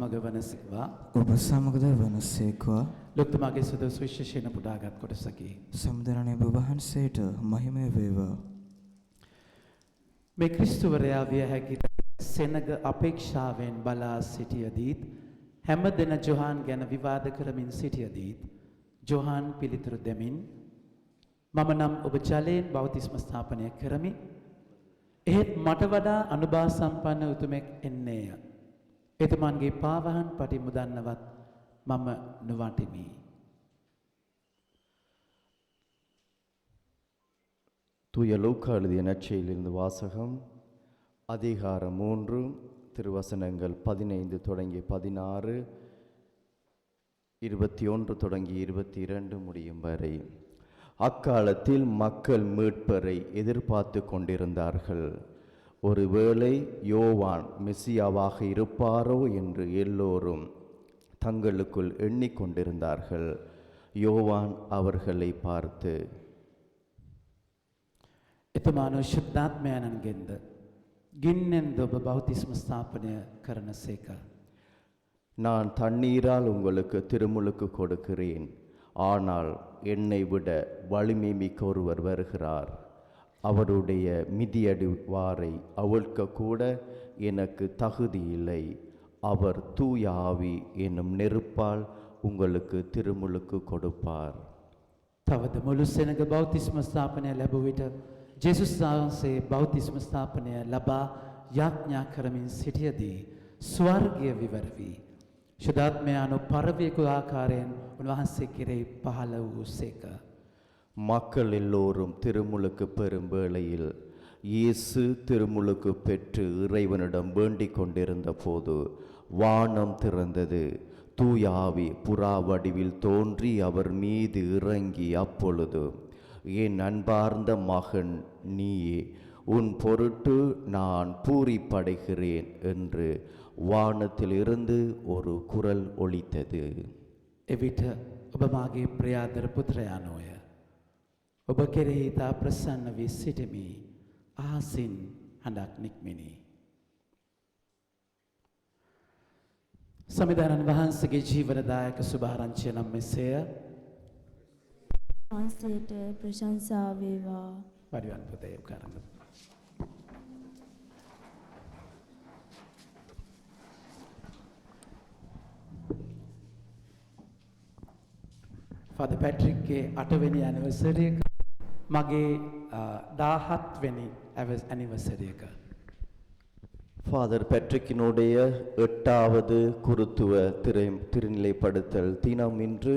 මගවනසේවා ඔබ සමගද වනසේකවා. ලොක්තුමාගේ සුදු විශේෂණ පුටාගත් කොටසකි. සමුදරණය ඔබ වහන්සේට මහිමය වේවා. මේ ක්‍රිස්තුවරයා විය හැකි සෙනග අපේක්ෂාවෙන් බලා සිටියදීත් හැම දෙන ජොහාන් ගැන විවාද කරමින් සිටියදීත් ජොහාන් පිළිතුරු දෙමින් මම නම් ඔබ ජලයෙන් බෞතිස්ම ස්ථාපනය කරමි. එහෙත් මට වඩා අනුභව සම්පන්න උතුමෙක් එන්නේය. එතුමන්ගේ පාවහන් පටි මුදන්නවත් මම නොවටිමි. தூய லூக்கா எழுதிய நற்செய்தியிலிருந்து வாசகம். அதிகாரம் 3 திருவசனங்கள் 15 தொடங்கி 16, 21 தொடங்கி 22 முடியும் வரை. அக்காலத்தில் மக்கள் மீட்பரை எதிர்பார்த்து கொண்டிருந்தார்கள். ஒருவேளை யோவான் மெசியாவாக இருப்பாரோ என்று எல்லோரும் தங்களுக்குள் எண்ணிக்கொண்டிருந்தார்கள். யோவான் அவர்களை பார்த்து, එතුමානෝ ශුද්ධාත්මයන්ගෙන්ද ගින්නෙන්ද ඔබ බෞතිස්ම ස්ථාපනය කරන සේක. நான் தண்ணீரால் உங்களுக்கு திருமுழுக்கு கொடுக்கிறேன். ஆனால் என்னை விட வலிமை மிக்க ஒருவர் வருகிறார். அவருடைய மிதியடிவாரை அவிழ்க்க கூட எனக்கு தகுதி இல்லை. அவர் தூய ஆவி என்னும் நெருப்பால் உங்களுக்கு திருமுழுக்கு கொடுப்பார். තවද මුළු සෙනග බෞතිස්ම ස්ථාපනය ලැබුව විට ජේසුස් වහන්සේ බෞතිස්ම ස්ථාපනය ලබා යාඥා කරමින් සිටියදී ස්වර්ගය විවර වී ශුද්ධාත්මයාණෝ පරවියකු ආකාරයෙන් උන්වහන්සේ කෙරෙහි පහළ වූ සේක. மக்கள் எல்லோரும் திருமுழுக்கு பெறும் வேளையில் இயேசு திருமுழுக்கு பெற்று இறைவனிடம் வேண்டிக் கொண்டிருந்த போது வானம் திறந்தது. தூய ஆவி புறா வடிவில் தோன்றி அவர் மீது இறங்கி, அப்பொழுது என் அன்பார்ந்த மகன் நீயே, உன் பொருட்டு நான் பூரிப்படைகிறேன் என்று வானத்திலிருந்து ஒரு குரல் ஒலித்தது. එවිට ඔබ මාගේ ප්‍රියාදර පුත්‍රයාණෝය. ඔබ කෙරෙහි ඉතා ප්‍රසන්න වී සිටිමි. අහසින් හඬක් නික්මිනි. සමිධානන් වහන්සේගේ ජීවනදායක සුභාරංචිය නම් මෙසේය. වහන්සේට ප්‍රශංසා වේවා. පරිවන් පුතේ උකාරන්න. ෆාදර් පැට්‍රික්ගේ 8වෙනි ඇනිවර්සරි එක මගේ 17වෙනි ඇනිවර්සරි එක. ஃபாதர் பேட்ரிக்கினுடைய 8வது குருத்துவ திருநிலைப்படுத்தல் தினம் இன்று.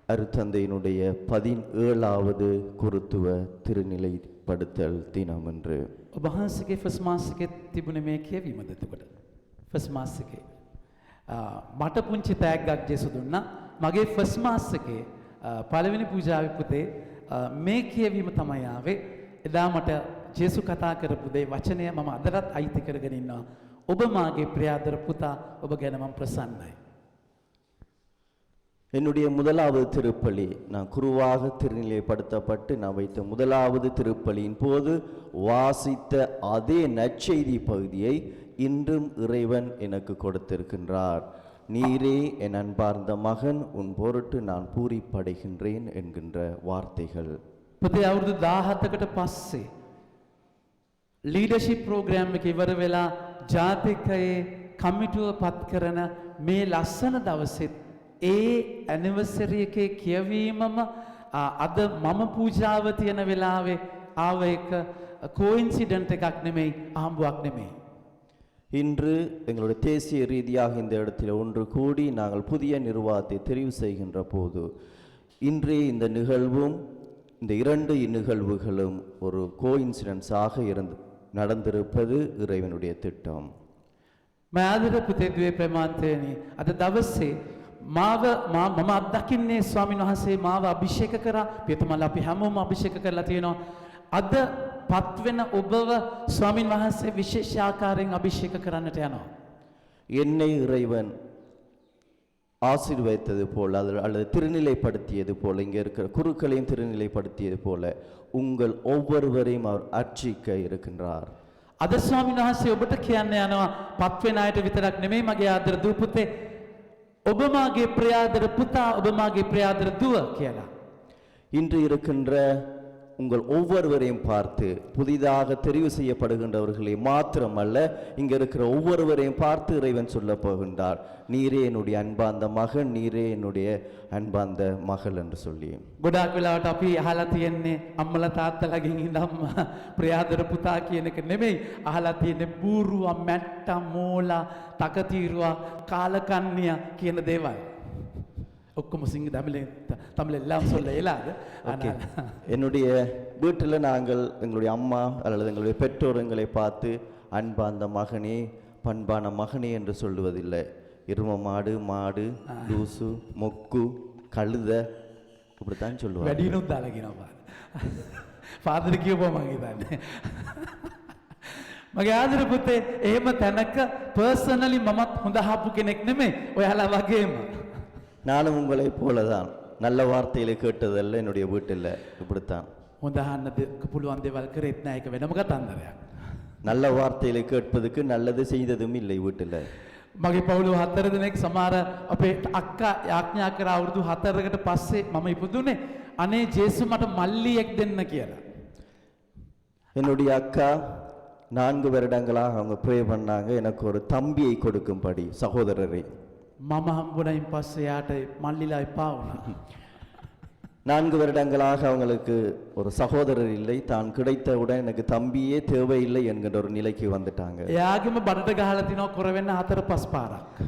அருத்தந்தையினுடைய 17வது குருத்துவ திருநிலைப்படுத்தல் தினம் என்று. ඔබ වහන්සේගේ ෆස්ට් මාස් එකේ තිබුණේ මේ කියවීමද එතකොට? ෆස්ට් මාස් එකේ මට පුංචි තෑග්ගක් ජේසු දුන්නා. මගේ ෆස්ට් මාස් එකේ පළවෙනි පූජාවේ පුතේ මේ කියවීම තමයි ආවේ. එදා මට ජේසු කතා කරපු දේ වචනය මම අදටත් අයිති කරගෙන ඉන්නවා. ඔබ මාගේ ප්‍රියාදර පුතා, ඔබ ගැන මම ප්‍රසන්නයි. என்னுடைய முதலாவது திருப்பலி, நான் குருவாக திருநிலைப்படுத்தப்பட்டு நான் வைத்த முதலாவது திருப்பலியின் போது வாசித்த அதே நற்செய்தி பகுதியை இன்றும் இறைவன் எனக்கு கொடுத்திருக்கின்றார். நீரே என் அன்பார்ந்த மகன், உன் பொருட்டு நான் பூரிப்படைகின்றேன் என்கின்ற வார்த்தைகள். පුතේ අවුරුදු 17කට පස්සේ ලීඩර්ෂිප් ප්‍රෝග්‍රෑම් එක ඉවර වෙලා ජාතිකයේ කමිටුව පත් කරන මේ ලස්සන දවසෙත් ඒ ඇනිවර්සරි එකේ කියවීමම අද මම පූජාව තියෙන වෙලාවේ ආව එක කෝයින්සිඩන්ට් එකක් නෙමෙයි, අහඹුවක් නෙමෙයි. இன்று எங்களுடைய தேசிய ரீதியாக இந்த இடத்தில் ஒன்று கூடி நாங்கள் புதிய நிர்வாகத்தை தெரிவு செய்கின்ற போது இன்றைய இந்த நிகழ்வும் இந்த இரண்டு நிகழ்வுகளும் ஒரு கோஇன்சிடென்ஸாக நடந்திருப்பது இறைவனுடைய திட்டம். මෑදර පුතේ දුවේ ප්‍රමාන්තයනි, අද දවසේ මම අත්දකින්නේ ස්වාමීන් වහන්සේ මාව අභිෂේක කරා. පියතුමලා අපි හැමෝම අභිෂේක කරලා තියෙනවා. අද පත්වෙන ඔබව ස්වාමීන් වහන්සේ විශේෂ ආකාරයෙන් අභිෂේක කරන්නට යනවා. என்னை இறைவன் ஆசீர்வதித்தது போல அல்லது திருநிலைப்படுத்தியது போல, இங்கே இருக்கிற குருக்களையும் திருநிலைப்படுத்தியது போல உங்கள் ஒவ்வொருவரையும் அவர் அர்ச்சிக்க இருக்கின்றார். අද ස්වාමීන් වහන්සේ ඔබට කියන්න යනවා පත් වෙන අයට විතරක් නෙමෙයි මගේ ආදර දූ පුතේ ඔබ මාගේ ප්‍රියාදර පුතා ඔබ මාගේ ප්‍රියාදර දුව කියලා. இன்று இருக்கின்ற உங்கள் ஒவ்வொருவரையும் பார்த்து புதிதாக தெரிவு செய்யப்படுகின்றவர்களை மாத்திரமல்ல இங்க இருக்கிற ஒவ்வொருவரையும் பார்த்து இறைவன் சொல்ல போகின்றார் நீரே என்னுடைய அன்பார்ந்த மகன் நீரே என்னுடைய அன்பார்ந்த மகள் என்று சொல்லி. ගොඩාක් වෙලාවට අපි අහලා තියෙන්නේ අම්මලා තාත්තලාගෙන් ඉඳන් ප්‍රියාදර පුතා කියන එක නෙමෙයි අහලා තියෙන්නේ බූරුවා මැට්ටා මෝලා තකතිරුවා කාලකන්ණියා කියන දේවල්. ඔක්කොම සිංහ தமிழ் எல்லாம் சொல்ல இயலாது. Okay. என்னுடைய வீட்டில் நாங்கள் எங்களுடைய அம்மா அல்லது எங்களுடைய பெற்றோர் எங்களை பார்த்து அன்பார்ந்த மகனே பண்பான மகனே என்று சொல்லுவதில்லை. எரும மாடு மாடு லூசு மொக்கு கழுத இப்படித்தான் சொல்லுவாங்க. වැඩිනුත් දාලා කියනවා. ෆාදර් කියපුවා මගේ දන්නේ. මගේ ආදර පුතේ එහෙම තැනක පර්සනලි මමත් හොඳ හපු කෙනෙක් නෙමෙයි. ඔයාලා වගේම. நானும் உங்களை போலதான் நல்ல வார்த்தைகளை கேட்டதல்ல என்னுடைய வீட்டில் இப்படித்தான். හොඳ අහන්න පුළුවන් දේවල් කරෙත් නැහැ ඒක වෙනම කතන්දරයක්. நல்ல வார்த்தைகளை கேட்பதுக்கு நல்லது செய்ததும் இல்லை வீட்டில். මගේ පවුල 4 දෙනෙක් සමහර අපේ අක්කා යාඥා කරා අවුරුදු 4කට පස්සේ මම ඉපදුනේ අනේ ජේසු මට මල්ලියෙක් දෙන්න කියලා. என்னுடைய அக்கா 4 வருடங்களாக அவங்க ப்ரே பண்ணாங்க எனக்கு ஒரு தம்பியை கொடுக்கும்படி சகோதரரை. මම හම්බුණයින් පස්සේ යාට මල්ලිලා එපා වුණා. 4 வருடங்களாக அவங்களுக்கு ஒரு சகோதரர் இல்லை தான் கிடைத்தவுடன் எனக்கு தம்பியே தேவையில்லை என்கின்ற ஒரு நிலைக்கு வந்துட்டாங்க. එයාගෙම බඩට ගහලා තිනවා කොර වෙන්න 4-5 පාරක්.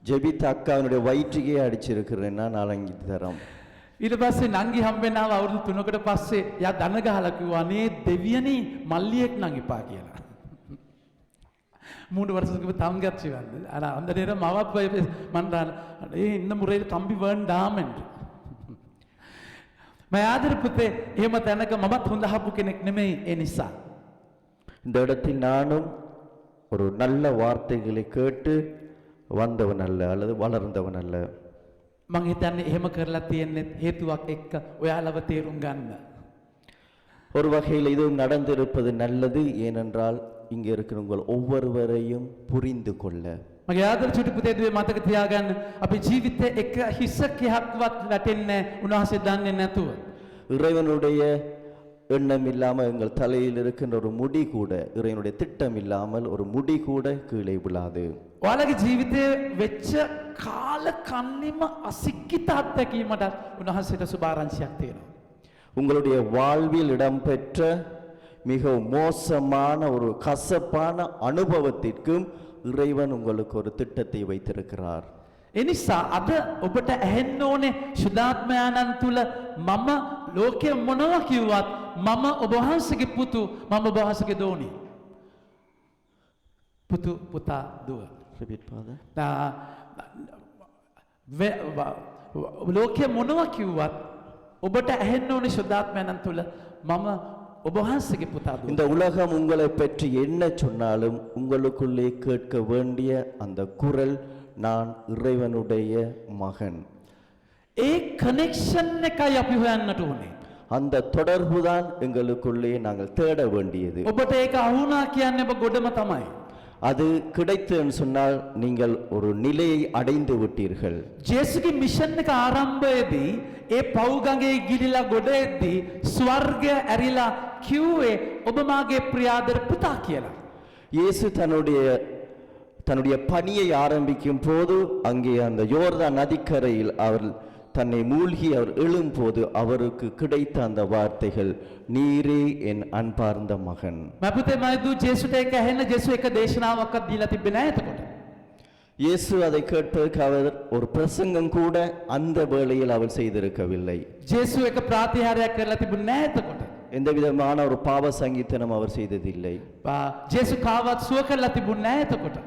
ஜெபித் அக்காவினுடைய வயிற்றுக்கே அடிச்சிருக்கிறேன்னா 4 தரம். ඊට පස්සේ නංගි හම්බෙන්න ආව අවුරුදු 3කට පස්සේ යා දන ගහලා කිව්වා අනේ දෙවියනි මල්ලියෙක් නම් එපා කියලා. 3 வருஷத்துக்கு தங்கச்சி வந்து ஆனால் அந்த நேரம் அவ மன்றான் இந்த முறையில் கம்பி வேண்டாம் என்று ஆதர புத்தே එහෙම තැනක මමත් හොඳ හපු කෙනෙක් නෙමෙයි ඒ නිසා. இந்த இடத்தில் நானும் ஒரு நல்ல வார்த்தைகளை கேட்டு வந்தவன் அல்ல அல்லது வளர்ந்தவன் அல்ல. මං හිතන්නේ එහෙම කරලා තියෙන්නේ හේතුවක් එක්ක ඔයාලව තේරුම් ගන්න. ஒரு வகையில் இதுவும் நடந்திருப்பது நல்லது ஏனென்றால் இங்கே இருக்கிற உங்கள் ஒவ்வொருவரையும் புரிந்து கொள்ள. මගේ ආදර චුටි පුතේ දුවේ මතක තියාගන්න අපි ජීවිතේ එක හිසක් යහක්වත් වැටෙන්නේ උන්වහන්සේ දන්නේ නැතුව. இறைவனுடைய எண்ணம் இல்லாமல் எங்கள் தலையில் இருக்கின்ற ஒரு முடி கூட இறைவனுடைய திட்டம் இல்லாமல் ஒரு முடி கூட கீழே விழாது. ඔයාලගේ ජීවිතේ වෙච්ච කාල කන්නිම අසික්කිත අත්දැකීමට උන්වහන්සේට සුභාරංශයක් තියෙනවා. உங்களுடைய வாழ்வில் இடம்பெற்ற மிக மோசமான ஒரு கசப்பான அனுபவத்திற்கும் இறைவன் உங்களுக்கு ஒரு திட்டத்தை வைத்திருக்கிறார். එනිසා අද ඔබට ඇහෙන්න ඕනේ ශුද්ධාත්මයාණන් තුල මම ලෝකෙ මොනවා කිව්වත් මම ඔබ වහන්සේගේ පුතු මම ඔබ වහන්සේගේ දෝණි. පුතු පුතා දුව. Repeat, Father. ලෝකෙ මොනවා කිව්වත් ඔබට ඇහෙන්න ඕනේ ශුද්ධාත්මයාණන් තුල මම ඔබ වහන්සේගේ පුතා දුව. இந்த உலகம் உங்களை பற்றி என்ன சொன்னாலும் உங்களுக்குள்ளே கேட்க வேண்டிய அந்த குரல் நான் இறைவனுடைய மகன். ඒ කනෙක්ෂන් එකයි අපි හොයන්නට ඕනේ. அந்த தொடர்பு தான் எங்களுக்குள்ளே நாங்கள் தேட வேண்டியது. ඔබට ඒක අහුණා කියන්නේ ඔබ ගොඩම තමයි. அது கிடைத்துன்னு சொன்னால் நீங்கள் ஒரு நிலையை அடைந்து விட்டீர்கள். ජේසුගේ මිෂන් එක ආරම්භයේදී ඒ පවුගඟේ ගිලිලා ගොඩ එද්දී ස්වර්ගය ඇරිලා කිව්වේ ඔබ මාගේ ප්‍රියාදර පුතා කියලා. இயேசு தன்னுடைய பணியை ஆரம்பிக்கும் போது அங்கே அந்த யோர்தான் நதிக்கரையில் அவர் தன்னை மூழ்கி அவர் எழும்போது அவருக்கு கிடைத்த அந்த வார்த்தைகள் நீரே என் அன்பார்ந்த மகன். මපුතේ මයිදු ජේසුට ඒක ඇහෙන්න ජේසු එක දේශනාවක්වත් දීලා තිබ්බේ නැහැ එතකොට. இயேசு அதை கேட்பதற்கு அவர் ஒரு பிரசங்கம் கூட அந்த வேளையில் அவர் செய்திருக்கவில்லை. ජේසු එක ප්‍රාතිහාරයක් කරලා තිබුණේ නැහැ එතකොට. எந்த விதமான ஒரு பாவ சங்கீதனம் அவர் செய்ததில்லை. ජේසු කාවත් සුව කරලා තිබුණේ නැහැ එතකොට.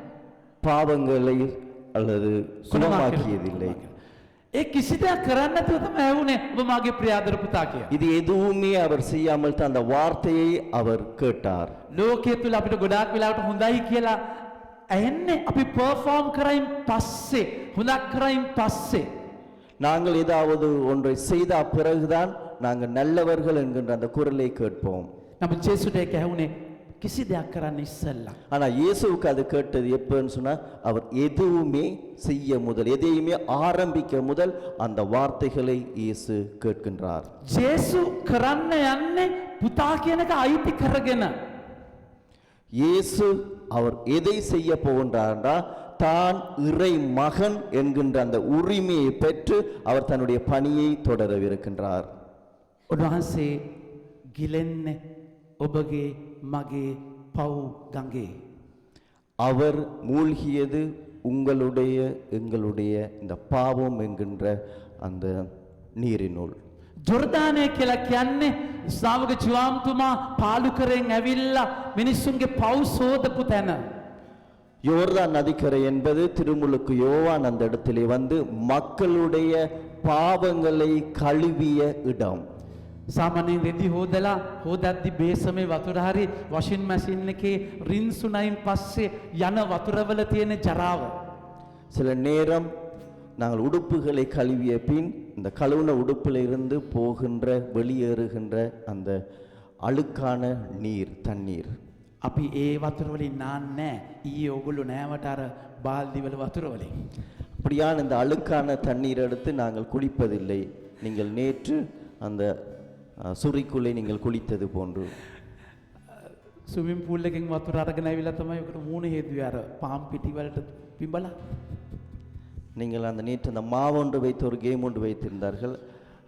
பாவங்களை அல்லது குணமாக்கியதில்லை. ඒ කිසි දෙයක් කරන්න නැතුව තමයි ඇහුනේ ඔබ මාගේ ප්‍රියාදර පුතා කියලා. இது எதுவுமே அவர் செய்யாமல் தான் அந்த வார்த்தையை அவர் கேட்டார். ලෝකයේ තුල අපිට ගොඩාක් වෙලාවට හොඳයි කියලා ඇහෙන්නේ අපි පර්ෆෝම් කරයින් පස්සේ හොඳක් කරයින් පස්සේ. நாங்கள் ஏதாவது ஒன்றை செய்த பிறகுதான் நாங்கள் நல்லவர்கள் என்கின்ற அந்த குரலை கேட்போம். නමුත් ජේසුට ඒක ඇහුනේ කිසි දෙයක් කරන්න ඉස්සෙල්ලා. ஆனா இயேசுவுக்கு அது கேட்டது எப்பன்னு சொன்னா அவர் எதுவுமே செய்ய முதல் எதையுமே ஆரம்பிக்க முதல் அந்த வார்த்தைகளை இயேசு கேட்கின்றார். ජේසු කරන්න යන්නේ පුතා කියන එක අයිති කරගෙන. இயேசு அவர் எதை செய்ய போகின்றார்னா தான் இறை மகன் என்கின்ற அந்த உரிமையை பெற்று அவர் தன்னுடைய பணியை தொடரவிருக்கின்றார். උන්වහන්සේ ගිලෙන්නේ ඔබගේ මගේ පව් ගඟේ. அவர் மூழ்கியது உங்களுடைய எங்களுடைய இந்த பாவம் என்கின்ற அந்த நீரினுள். ජොර්දානය කියලා කියන්නේ ශ්‍රාවක ජුවාම්තුමා පාලු කරෙන් ඇවිල්ලා මිනිස්සුන්ගේ පව් සෝදපු තැන. யோர்தான் நதிக்கரை என்பது திருமுழுக்கு யோவான் அந்த இடத்திலே வந்து மக்களுடைய பாவங்களை கழுவிய இடம். සාමාන්‍යයෙන් රෙදි හොදද්දි බේසමේ වතුර හරි වොෂින් මැෂින් එකේ රින්සුනයින් පස්සේ යන වතුරවල තියෙන ජරාව. சில நேரம் நாங்கள் உடுப்புகளை கழுவிய பின் இந்த கழுவுன உடுப்பில் இருந்து போகின்ற வெளியேறுகின்ற அந்த அழுக்கான நீர் தண்ணீர் අපි ඒ වතුර වලින් නාන්නේ ඊයේ ඕගොල්ලෝ නෑවට අර බාල්දිවල වතුර වලින්. அப்படியான இந்த அழுக்கான தண்ணீர் எடுத்து நாங்கள் குளிப்பதில்லை. நீங்கள் நேற்று அந்த சுரிக்குள்ளே நீங்கள் குளித்தது போன்று ස්විමින් පූල් එකෙන් වතුර අරගෙන ඇවිල්ලා තමයි ඔකට මූණ හේදුවේ අර පාම් පිටි වලට පිඹලා. நீங்கள் அந்த நேற்று அந்த மாவொன்று வைத்து ஒரு கேம் ஒன்று வைத்திருந்தார்கள்.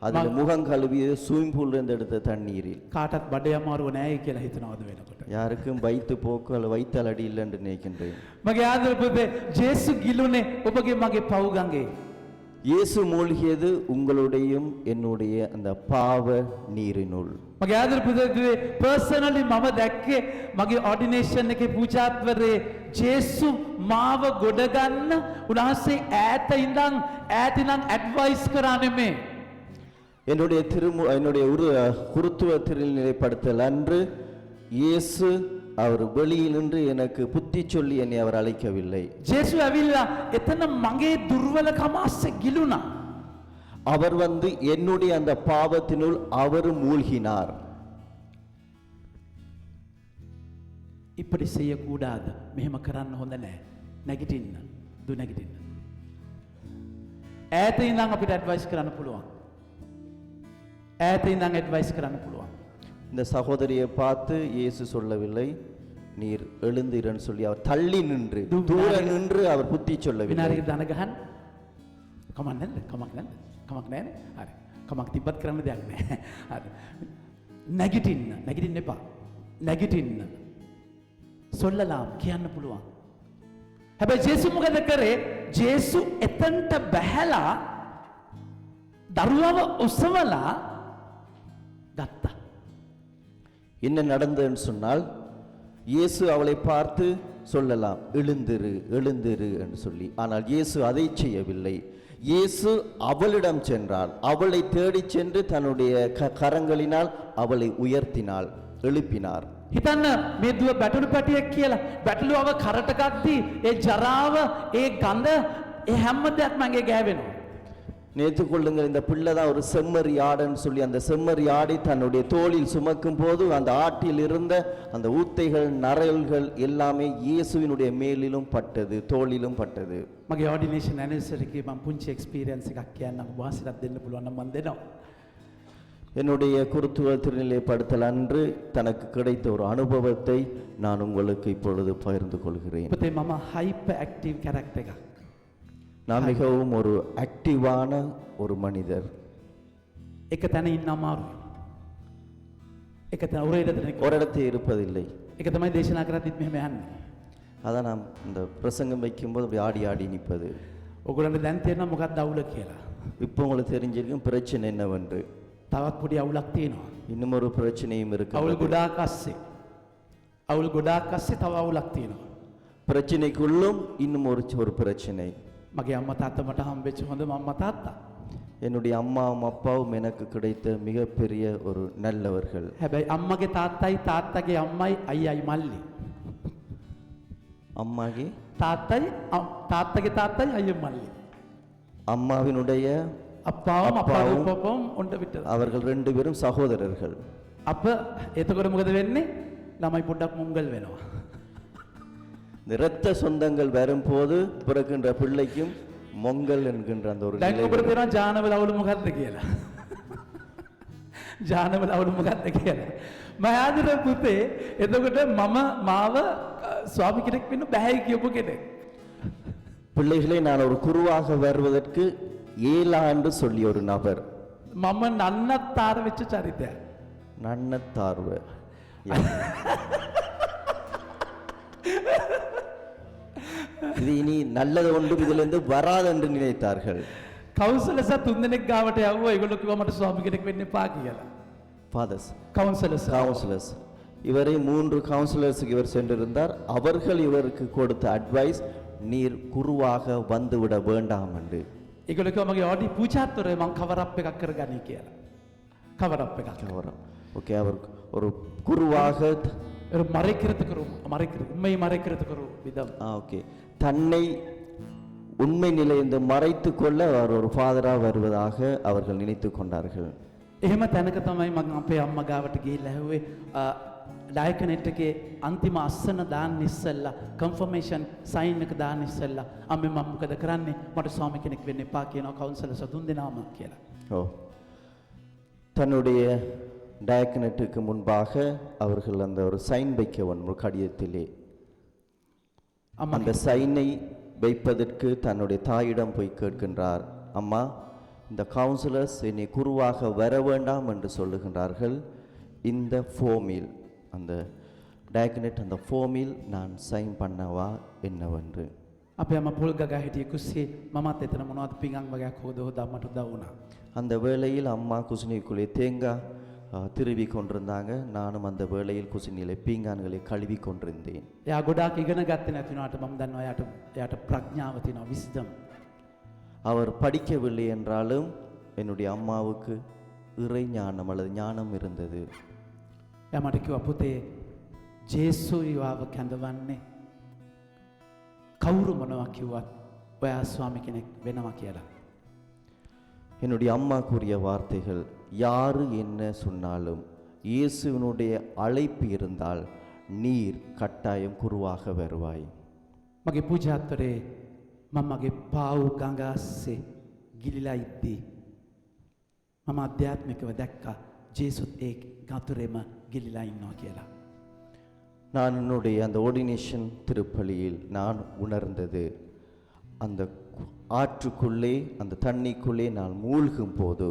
அதில் முகம் கழுவிய ஸ்விமிங் பூல்ல இருந்து எடுத்த தண்ணீரில் කාටත් බඩේ අමාරුව නෑ කියලා හිතනවද වෙනකොට. யாருக்கும் வயிற்று போக்கு அல்ல வயிற்றால் அடி இல்லை என்று நினைக்கின்றேன். මගේ ආදර පුතේ ජේසු ගිලුනේ ඔබගේ මගේ පව් ගඟේ. இயேசு மூழ்கியது உங்களுடையும் என்னுடைய அந்த பாவ நீரினுள். මගේ ආදර පුතේ පර්සනලි මම දැක්කේ මගේ ඔඩිනේෂන් එකේ පූජාත්වරේ ජේසු මාව ගොඩ ගන්න උන්වහන්සේ ඈත ඉඳන් ඇඩ්වයිස් කරා නෙමේ. என்னுடைய குருத்துவ திருநிலைப்படுத்தல் அன்று இயேசு அவர் வெளியில் நின்று எனக்கு புத்தி சொல்லி என்னை அவர் அழைக்கவில்லை. ජේසු ඇවිල්ලා එතන මගේ දුර්වලකම ASCII ගිලුණා. அவர் வந்து என்னுடைய அந்த பாவத்தினுள் அவர் மூழ்கினார். இப்படி செய்யக்கூடாது. මෙහෙම කරන්න හොඳ නෑ. නැගිටින්න. නැගිටින්න. ඈත ඉඳන් අපිට ඇඩ්වයිස් කරන්න පුළුවන්. ඈත ඉඳන් ඇඩ්වයිස් කරන්න පුළුවන්. இந்த சகோதரியை பார்த்து இயேசு சொல்லவில்லை நீர் எழுந்திரன்னு சொல்லி அவர் தள்ளி நின்று தூர நின்று அவர் புத்தி சொல்லவில்லை. විනාඩියක දන ගහන්න. කමක් නැද්ද? කමක් නැද්ද? කමක් නෑනේ. හරි. කමක් තිබ්බත් කරන්න දෙයක් නෑ. හරි. නැගිටින්න එපා. නැගිටින්න. සොල්ලලාම් කියන්න පුළුවන්. හැබැයි ජේසු මොකද කරේ? ජේසු එතනට බැහැලා දරුවව ඔසවලා ගත්තා. என்ன நடந்ததுன்னு சொன்னால் இயேசு அவளை பார்த்து சொல்லலாம் எழுந்திரு எழுந்திரு என்று சொல்லி, ஆனால் இயேசு அதை செய்யவில்லை. இயேசு அவளிடம் சென்றார். அவளை தேடிச் சென்று தன்னுடைய கரங்களினால் அவளை உயர்த்தினாள், எழுப்பினார். හිතන්න මේ දුව බැටළු පැටියෙක් කියලා. බැටළුවව කරට ගත්ති ඒ ජරාව ඒ ගඳ ඒ හැම දෙයක්ම මගේ ගෑවෙනවා. நேற்று கொள்ளுங்கள், இந்த பிள்ளை தான் ஒரு செம்மறி ஆடுன்னு சொல்லி அந்த செம்மறி ஆடை தன்னுடைய தோளில் சுமக்கும் போது அந்த ஆட்டில் இருந்த அந்த ஊத்தைகள் நரல்கள் எல்லாமே இயேசுவினுடைய மேலிலும் பட்டது, தோளிலும் பட்டது. මගේ ඔඩිනේෂන් ඇනිවර්සරි එකේ මම පුංචි එක්ස්පීරියන්ස් එකක් කියන්නම්. වාසියක් දෙන්න පුළුවන් නම් මම දෙනවා. என்னுடைய குருத்துவ திருநிலைப்படுத்தல் அன்று தனக்கு கிடைத்த ஒரு அனுபவத்தை நான் உங்களுக்கு இப்பொழுது பகிர்ந்து கொள்கிறேன். පුතේ මම හයිපර් ඇක්ටිව් කැරක්ටර් එකක්. நான் மிகவும் ஒரு ஆக்டிவான ஒரு மனிதர். එක තැන ඉන්න අමාරුයි. එක තැන ஒரு இடத்தில் இருப்பதில்லை. එක තමයි දේශනා කරද්දිත් මෙහෙම යන්නේ. அதான் நாம் இந்த பிரசங்கம் வைக்கும்போது அப்படி ஆடி ஆடி நிற்பது. ඔයගොල්ලන්ට දැන් තේරෙනවා මොකක්ද අවුල කියලා. இப்போ உங்களுக்கு தெரிஞ்சிருக்கும் பிரச்சனை என்னவென்று. තවත් පොඩි අවුලක් තියෙනවා. இன்னும் ஒரு பிரச்சனையும் අවුල් இருக்கு. ගොඩාක් අස්සේ තව අවුලක් තියෙනවා. பிரச்சனைக்குள்ளும் இன்னும் ஒரு பிரச்சனை. මගේ අම්මා තාත්තා මට හම්බෙච්ච හොඳම අම්මා තාත්තා. என்னுடைய அம்மாவும் அப்பாவும் எனக்கு கிடைத்த மிகப்பெரிய ஒரு நல்லவர்கள். හැබැයි අම්මගේ තාත්තයි තාත්තගේ අම්මයි අයියයි මල්ලි. அம்மாගේ තාත්තයි තාත්තගේ තාත්තයි අයියයි මල්ලි. அம்மாவினுடைய අපාවම අපාවම අපාවම උන්ට විතර. அவர்கள் ரெண்டு பேரும் சகோதரர்கள். අප එතකොට මොකද වෙන්නේ? ළමයි පොඩ්ඩක් මුංගල් වෙනවා. இந்த இரத்த சொந்தங்கள் வரும்போது பிறக்கின்ற பிள்ளைக்கும் மொங்கல் என்கின்ற அந்த ஒரு දැන් நிலை ඔබට வரும். තේරෙනවා ජානවල අවුල මොකක්ද කියලා. ජානවල අවුල මොකක්ද කියලා. මම ආදර පුතේ එතකොට මම මාව ස්වාමි කෙනෙක් වෙන්න බෑයි කියපු කෙනෙක්. பிள்ளைகளை நான் ஒரு குருவாக வருவதற்கு 7 ஆண்டு சொல்லிய ஒரு நபர். මම නන්නත්තර වෙච්ච චරිතයක්. நன்னத்தார்வ இது இனி நல்லது ஒன்றும் இதிலிருந்து வராது என்று நினைத்தார்கள். කවුන්සලර්ස් තුන්දෙනෙක් ගාවට යවුවා. ඒගොල්ලෝ කිව්වා මට ස්වාමි කෙනෙක් වෙන්න එපා කියලා. ஃபாதர்ஸ் කවුන්සලර්ස් கவுன்சிலர்ஸ் இவரை 3 கவுன்சிலர்ஸுக்கு இவர் சென்றிருந்தார். அவர்கள் இவருக்கு கொடுத்த அட்வைஸ் நீர் குருவாக வந்துவிட வேண்டாம் என்று. ඒගොල්ලෝ කිව්වා මගේ ආඩි පූජාත්වරේ මං කවර් අප් එකක් කරගනි කියලා. කවර් අප් එකක්. கவரம் ஓகே அவர் ஒரு குருவாக ஒரு மறைக்கிறதுக்கு உண்மையை மறைக்கிறதுக்கு ஒரு விதம். ஓகே தன்னை உண்மை நிலையிலிருந்து மறைத்து கொள்ள அவர் ஒரு ஃபாதராக வருவதாக அவர்கள் நினைத்து கொண்டார்கள். එහෙම තැනක තමයි මම අපේ අම්මා ගාවට ගිහිල්ලා ඇහුවේ ඩයකනෙට් එකේ අන්තිම අස්සන දාන්න ඉස්සෙල්ලා කන්ෆර්මේෂන් සයින් එක දාන්න ඉස්සෙල්ලා අම්මේ මම මොකද කරන්නේ මට ස්වාමි කෙනෙක් වෙන්න එපා කියනවා කවුන්සලර්ස් තුන් දෙනාම කියලා. ஓ தன்னுடைய டயக்கனட்டுக்கு முன்பாக அவர்கள் அந்த ஒரு சைன் வைக்க வேண்டும் ஒரு கடிதத்திலே. අම්මා அந்த சைனை வைப்பதற்கு தன்னுடைய தாயிடம் போய் கேட்கின்றார். அம்மா இந்த கவுன்சிலர்ஸ் என்னை குருவாக வர வேண்டாம் என்று சொல்லுகின்றார்கள். இந்த ஃபோமில் அந்த டயக்கனட் அந்த ஃபோமில் நான் சைன் பண்ணவா என்னவென்று. අපේ අම්මා පොල් ගගා හිටියේ කුස්සියේ මමත් එතන මොනවද පිඟන් වගේක් හොද අම්මට උදව් වුණා. அந்த வேளையில் அம்மா குசினிக்குள்ளே தேங்காய் திருவி கொண்டிருந்தாங்க. நானும் அந்த வேளையில் குசினியிலே பீங்கான்களை கழுவி கொண்டிருந்தேன். එයා ගොඩාක් ඉගෙන ගත්තේ නැති වුණාට මම දන්නවා එයාට ප්‍රඥාව තියෙනවා විස්ඩම්. அவர் படிக்கவில்லை என்றாலும் என்னுடைய அம்மாவுக்கு இறை ஞானம் அல்லது ஞானம் இருந்தது. එයා මට කිව්වා පුතේ ජේසුයි වාව කැඳවන්නේ කවුරු මොනවා කිව්වත් ඔයා ස්වාමි කෙනෙක් වෙනවා කියලා. என்னுடைய அம்மா கூறிய வார்த்தைகள், யாரு என்ன சொன்னாலும் இயேசுவினுடைய அழைப்பு இருந்தால் நீர் கட்டாயம் குருவாக வருவாய். මගේ පූජාත්වරේ මම මගේ පාව් ගඟ අස්සේ ගිලිලා ඉද්දී මම අධ්‍යාත්මිකව දැක්කා ජේසුත් ඒ ගතුරේම ගිලිලා ඉන්නවා කියලා. நான் என்னுடைய அந்த ஓர்டினேஷன் திருப்பலியில் நான் உணர்ந்தது, அந்த ஆற்றுக்குள்ளே அந்த தண்ணிக்குள்ளே நான் மூழ்கும் போது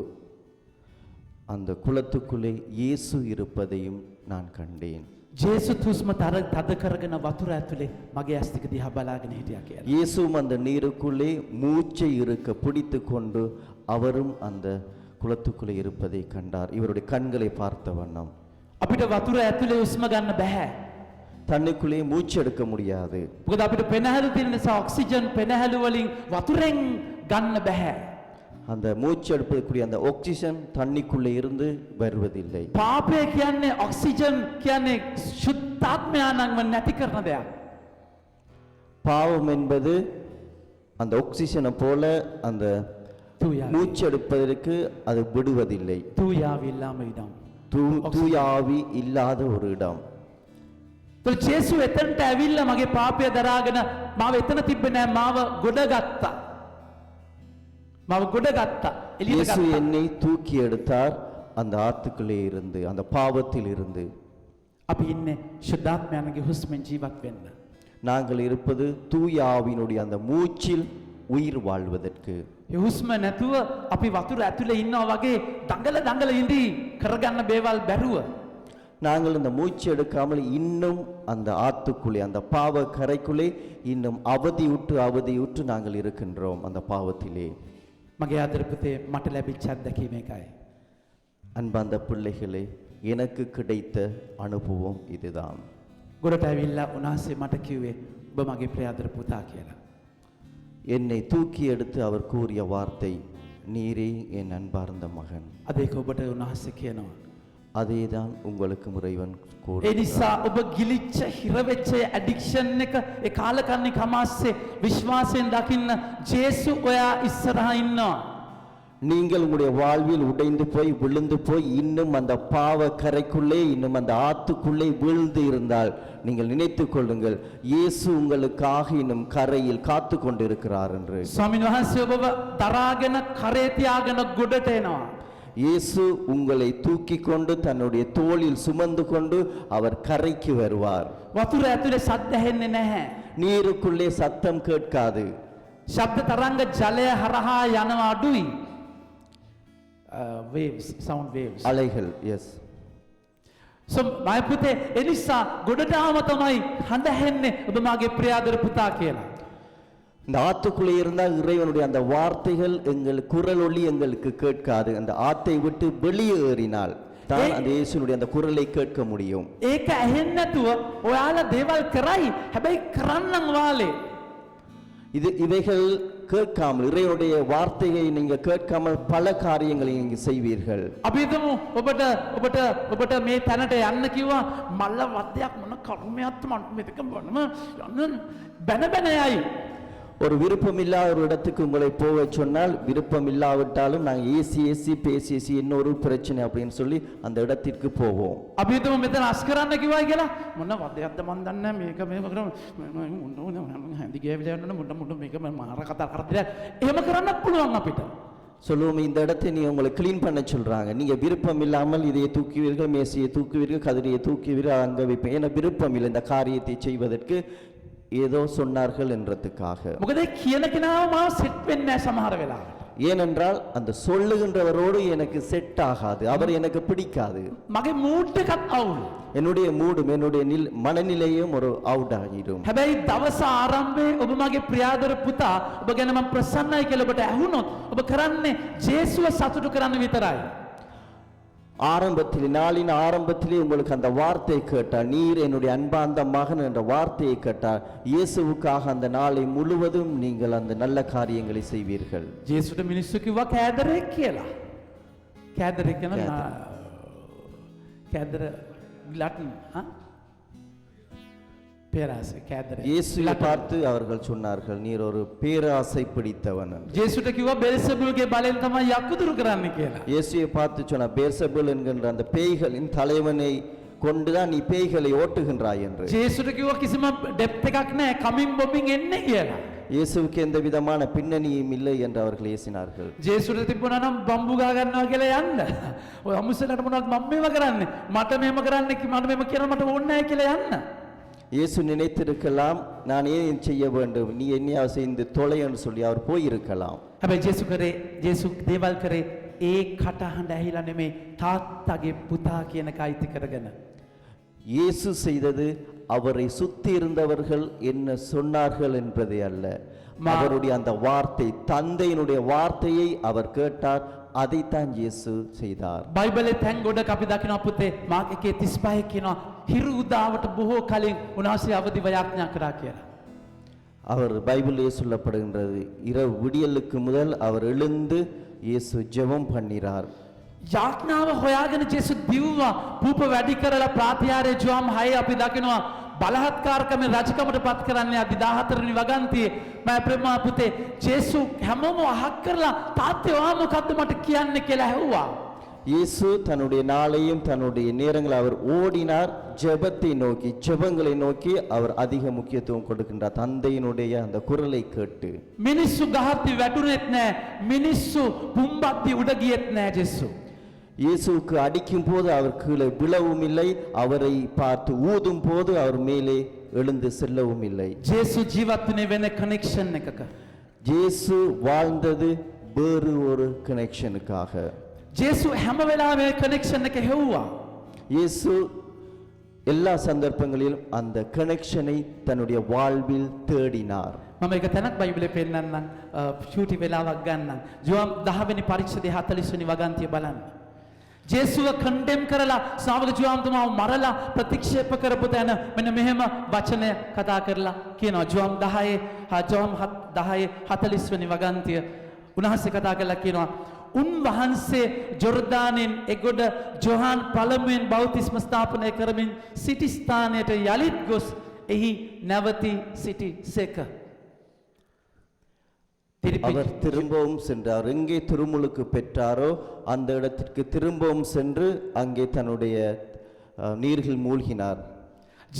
அந்த குளத்துக்குள்ளே இயேசு இருப்பதையும் நான் கண்டேன். ජේසුත් හුස්ම තද කරගෙන වතුර ඇතුලේ මගේ ඇස් දෙක දිහා බලාගෙන හිටියා කියලා. இயேசுவும் அந்த நீருக்குள்ளே மூச்சை இருக்க பிடித்து கொண்டு அவரும் அந்த குளத்துக்குள்ளே இருப்பதை கண்டார். இவருடைய கண்களை பார்த்த வண்ணம் අපිට වතුර ඇතුලේ හුස්ම ගන්න බෑ. தண்ணிக்குள்ளே மூச்சு எடுக்க முடியாது. මොකද අපිට පෙනහැලු තියෙන නිසා ඔක්සිජන් පෙනහැලු වලින් වතුරෙන් ගන්න බෑ. அந்த மூச்சு எடுப்பதற்குரிய அந்த ஆக்சிஜன் தண்ணிக்குள்ளே இருந்து வருவதில்லை. පාපය කියන්නේ ඔක්සිජන් කියන්නේ සුද්ධාත්මයාණන්ව නැති කරන දෙයක්. பாவம் என்பது அந்த ஆக்சிஜனை போல அந்த தூயாவி மூச்சு எடுப்பதற்கு அது விடுவதில்லை. தூயாவி இல்லாம இடம். தூயாவி இல்லாத ஒரு இடம். ජේසු එතනට ඇවිල්ලා මගේ පාපය දරාගෙන මාව එතන තිබ්බේ නෑ, මාව ගොඩගත්තා. මාව ගොඩගත්තා. එළියට இயேசு ගත්තා. என்னை தூக்கி எடுத்தார் அந்த ஆத்துக்குள்ளே இருந்து, அந்த பாவத்தில் இருந்து. අපි ඉන්නේ සුද්ධාත්මයාණන්ගේ හුස්මෙන් ජීවත් වෙන්න. நாங்கள் இருப்பது தூயாவினுடைய அந்த மூச்சில் உயிர் வாழ்வதற்கு. ඒ හුස්ම නැතුව අපි වතුර ඇතුලේ ඉන්නවා වගේ දඟල ඉඳී කරගන්න බේවල් බැරුව. நாங்கள் இந்த மூச்சு எடுக்காமல் இன்னும் அந்த ஆத்துக்குள்ளே அந்த பாவ கரைக்குள்ளே இன்னும் அவதியுற்று நாங்கள் இருக்கின்றோம் அந்த பாவத்திலே. මගේ ආදර පුතේ මට ලැබිච්ච අත්දැකීම එකයි. அன்பார்ந்த பிள்ளைகளே, எனக்கு கிடைத்த அனுபவம் இதுதான். ගොඩට ඇවිල්ලා උන්වහන්සේ මට කිව්වේ ඔබ මගේ ප්‍රියාදර පුතා කියලා. என்னை தூக்கி எடுத்து அவர் கூறிய வார்த்தை, நீரே என் அன்பார்ந்த மகன். අද ඒක ඔබට උන්වහන්සේ කියනවා. அதேதான் உங்களுக்கு இறைவன் ඒ கூறுகிறார். නිසා ඔබ ගිලිච්ච හිරවෙච්ච ඇඩික්ෂන් එක ඒ කාලකන්ණි කමාස්සේ විශ්වාසයෙන් දකින්න ජේසු ඔයා ඉස්සරහා ඉන්නවා. நீங்கள் உங்களுடைய வாழ்வில் உடைந்து போய் விழுந்து போய் இன்னும் அந்த பாவ கரைக்குள்ளே இன்னும் அந்த ஆத்துக்குள்ளே வீழ்ந்து இருந்தால் நீங்கள் நினைத்துக் கொள்ளுங்கள், இயேசு உங்களுக்காக இன்னும் கரையில் காத்து கொண்டிருக்கிறார் என்று. ස්වාමීන් වහන්සේ ඔබව දරාගෙන කරේ තියාගෙන ගොඩට එනවා. இயேசு உங்களை தூக்கி கொண்டு தன்னுடைய தோளில் சுமந்து கொண்டு அவர் கரைக்கு வருவார். වතුර ඇතුලේ සද්ද ඇහෙන්නේ නැහැ. நீருக்குள்ளே சத்தம் கேட்காது. ශබ්ද තරංග ජලය හරහා යනවා අඩුයි. waves, sound waves. அலைகள், எஸ். So my පුතේ එනිසා ගොඩට ආවම තමයි හඬ ඇහෙන්නේ ඔබ මාගේ ප්‍රියාදර පුතා කියලා. இந்த ஆத்துக்குள்ளே இருந்தால் இறைவனுடைய அந்த வார்த்தைகள் எங்கள் குரல் ஒலி எங்களுக்கு கேட்காது. அந்த ஆத்தை விட்டு வெளியேறினால் தான் அந்த இயேசுனுடைய அந்த குரலை கேட்க முடியும். ඒක ඇහෙන්නේ නැතුව ඔයාලා දේවල් කරයි. හැබැයි කරන්නම් වාලේ. இவைகள் கேட்காமல், இறைவனுடைய வார்த்தையை நீங்க கேட்காமல் பல காரியங்களை நீங்க செய்வீர்கள். අභිදමු ඔබට මේ තැනට යන්න කිව්වා මල්ල වද්දයක් මොන කර්මයක්ද මම මෙතක බලම යන්න බැන බැන යයි. ஒரு விருப்பம் இல்லாத ஒரு இடத்துக்கு உங்களை போக சொன்னால், விருப்பம் இல்லாவிட்டாலும் நாங்கள் ஏசி பேசி இன்னொரு பிரச்சனை அப்படின்னு சொல்லி அந்த இடத்திற்கு போவோம். අභිදමු මෙතන අස් කරන්න කිව්වා කියලා මොන වද්දයක්ද මන් දන්නේ මේක කරන හැඳි ගෑවිලා යන්න මුඩ මේක මාර කතා කරද්දී එහෙම කරන්නත් පුළුවන් අපිට. சொல்லுவோம், இந்த இடத்தை நீ உங்களை கிளீன் பண்ண சொல்றாங்க, நீங்க விருப்பம் இல்லாமல் இதையை தூக்குவீர்கள், மேசையை தூக்குவீர்கள், கதிரையை தூக்குவீர்கள், அங்க வைப்பேன். ஏன்னா விருப்பம் இல்லை இந்த காரியத்தை செய்வதற்கு, ஏதோ சொன்னார்கள் என்றதுக்காக. මොකද කියන කෙනාව මාව සෙට් වෙන්නේ නැහැ සමහර වෙලාවට. ஏனென்றால் அந்த சொல்லுகின்றவரோடு எனக்கு செட் ஆகாது, அவர் எனக்கு பிடிக்காது. මගේ මූඩ් එකත් අවුල්. என்னுடைய மூடும் என்னுடைய மனநிலையும் ஒரு அவுட் ஆகிடும். හැබැයි දවස ආරම්භයේ ඔබ මගේ ප්‍රියාදර පුතා ඔබ ගැන මම ප්‍රසන්නයි කියලා ඔබට ඇහුනොත් ඔබ කරන්නේ ජේසුව සතුටු කරන්න විතරයි. ஆரம்பத்தில், நாளின் ஆரம்பத்திலே உங்களுக்கு அந்த வார்த்தை கேட்டால், நீர் என்னுடைய அன்பார்ந்த மகன் என்ற வார்த்தையை கேட்டால், இயேசுவுக்காக அந்த நாளை முழுவதும் நீங்கள் அந்த நல்ல காரியங்களை செய்வீர்கள். ජේසුට මිනිස්සු කිව්වා කෑදරෙක් කියලා. කෑදරෙක් කියන කෑදර ලටින් பேராசை කෑදරෙක්. இயேசுவை பார்த்து அவர்கள் சொன்னார்கள், நீர் ஒரு பேராசை பிடித்தவன். ජේසුට කිව්වා බෙල්සෙබුල්ගේ බලෙන් තමයි යකුදුරු කරන්න කියලා. இயேசுவை பார்த்து சொன்னார், பெல்செபூல் என்கின்ற அந்த பேய்களின் தலைவனை கொண்டுதான் நீ பேய்களை ஓட்டுகின்றாய் என்று. ජේසුට කිව්වා කිසිම ඩෙප්ත් එකක් නැහැ කමින් බොමින් එන්නේ කියලා. இயேசுவுக்கு எந்த விதமான பின்னணியும் இல்லை என்று அவர்கள் ஏசினார்கள். ජේසුට තිබුණා නම් බම්බු ගා ගන්නවා කියලා යන්න. ඔය අමුසලට මොනවද මම මේව කරන්නේ? මට මේව කරන්නේ මට මේව කියනවා මට ඕනේ නැහැ කියලා යන්න. இயேசு நினைத்திருக்கலாம், நான் ஏன் செய்ய வேண்டும், நீ என்னையா செய்து தொலை என்று சொல்லி அவர் போயிருக்கலாம். හැබැයි ජේසු දේවල් කරේ ඒ කටහඬ ඇහිලා නෙමෙයි තාත්තගේ පුතා කියන කයිති කරගෙන. இயேசு செய்தது அவரை சுத்தி இருந்தவர்கள் என்ன சொன்னார்கள் என்பதே அல்ல, அவருடைய அந்த வார்த்தை, தந்தையினுடைய வார்த்தையை அவர் கேட்டார், அதைத்தான் இயேசு செய்தார். බයිබලේ තැන් ගොඩක් අපි දකිනවා පුතේ මාක් 1:35 කියනවා හිරු උදාවට බොහෝ කලින් උන්වහන්සේ අවදිව යාඥා කරා කියලා. அவர் பைபிளிலே சொல்லப்படுகின்றது, இரவு விடியலுக்கு முதல் அவர் எழுந்து இயேசு ஜெபம் பண்ணினார். යාඥාව හොයාගෙන ජේසු දිව්වා පූප වැඩි කරලා ප්‍රාතිහාර්ය ජෝම් 6 අපි දකිනවා බලහත්කාරකම රජකමට පත් කරන්නේ අදි 14 වෙනි වගන්තියේ මම ප්‍රේමා පුතේ ජේසු හැමෝම අහක් කරලා තාත්තේ ඔයා මොකද්ද මට කියන්න කියලා ඇහුවා. இயேசு தன்னுடைய நாளையும் தன்னுடைய நேரங்களை அவர் ஓடினார், ஜெபத்தை நோக்கி, ஜெபங்களை நோக்கி அவர் அதிக முக்கியத்துவம் கொடுக்கின்றார், தந்தையினுடைய அந்த குரலை கேட்டு. මිනිස්සු ගහත්ති වැටුනෙත් නැහැ, මිනිස්සු පුම්බත්ති උඩ ගියෙත් නැහැ ජේසු. இயேசுவுக்கு அடிக்கும் போது அவர் கீழே விழவும் இல்லை, அவரை பார்த்து ஊதும் போது அவர் மேலே எழுந்து செல்லவும் இல்லை. ජේසු ජීවත් වුණේ වෙන කනෙක්ෂන් එකක. இயேசு வாழ்ந்தது வேறு ஒரு கனெக்ஷனுக்காக. ජේසු හැම වෙලාවෙම කනෙක්ෂන් එක හෙව්වා. இயேசு எல்லா சந்தர்ப்பங்களிலும் அந்த கனெக்ஷனை தன்னுடைய வாழ்வில் தேடினார். මම එක තැනක් බයිබලේ පෙන්නන්නම් ෂූටි වෙලාවක් ගන්නම්. ජෝම් 10 වෙනි පරිච්ඡේදයේ 40 වෙනි වගන්තිය බලන්න. ජේසුව කන්ඩෙම් කරලා ශ්‍රාවක ජෝම්තුමාව මරලා ප්‍රතික්ෂේප කරපු තැන මෙන්න මෙහෙම වචනය කතා කරලා කියනවා. ජෝම් 10 40 වෙනි වගන්තිය උන්වහන්සේ කතා කරලා කියනවා උන්වහන්සේ ජොර්දානෙන් එගොඩ ජොහාන් පළමුවෙන් බෞතිස්ම ස්ථාපනය කරමින් සිටි ස්ථානයට යලිත් ගොස් එහි නැවතී සිටි සේක. அவர் திரும்பவும் சென்றார். எங்கே திருமுழுக்கு பெற்றாரோ அந்த இடத்திற்கு திரும்பவும் சென்று அங்கே தன்னுடைய நீரில் மூழ்கினார்.